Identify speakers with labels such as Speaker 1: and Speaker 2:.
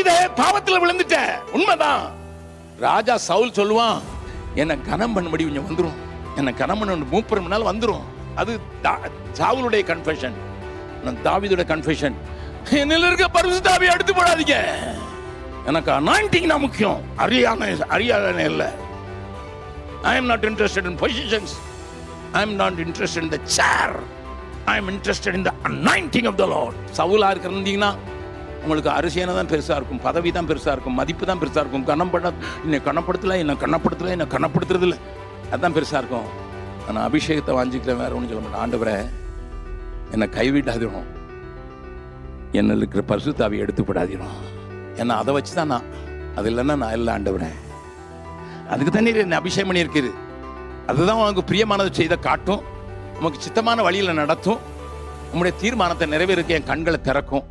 Speaker 1: தாவீதே பாவத்துல விழுந்துட்ட, உண்மைதான். ராஜா சவுல் சொல்லுவான், என்ன கனம் பண்ணும்படி கொஞ்சம் வந்துரும், என்ன கனம் பண்ண மூப்பர் முன்னால் வந்துரும். அது சாவுலுடைய கன்ஃபெஷன், தாவீதுடைய கன்ஃபெஷன். என்னில் இருக்க பரிசுத்த ஆவியை எடுத்து போடாதீங்க, எனக்கு அனாயிண்டிங் தான் முக்கியம், அறியாதனே இல்லை. I am not interested in positions, I am not interested in the chair, I am interested in the anointing of the Lord. சவுலா இருந்தீங்கன்னா உங்களுக்கு அரசியனை தான் பெருசா இருக்கும், பதவி தான் பெருசா இருக்கும், மதிப்பு தான் பெருசா இருக்கும். என்னை கனப்படுத்துறது இல்லை, அதுதான் பெருசா இருக்கும். நான் அபிஷேகத்தை வாஞ்சிக்கிறேன், வேற ஒன்றும் சொல்ல மாட்டேன். ஆண்டவரே என்னை கைவிடாதிரும், என்ன இருக்கிற பரிசுத்தாவை எடுத்து விடாதிரும். ஏன்னா அதை வச்சு தான் நான், அது இல்லைன்னா நான் இல்லை ஆண்டவரே. அதுக்கு தான் நீர் என்னை அபிஷேகம் பண்ணியிருக்குது. அதுதான் உனக்கு பிரியமானது செய்த காட்டும், உனக்கு சித்தமான வழியில் நடத்தும், உங்களுடைய தீர்மானத்தை நிறைவேறிக்க என் கண்களை திறக்கும்.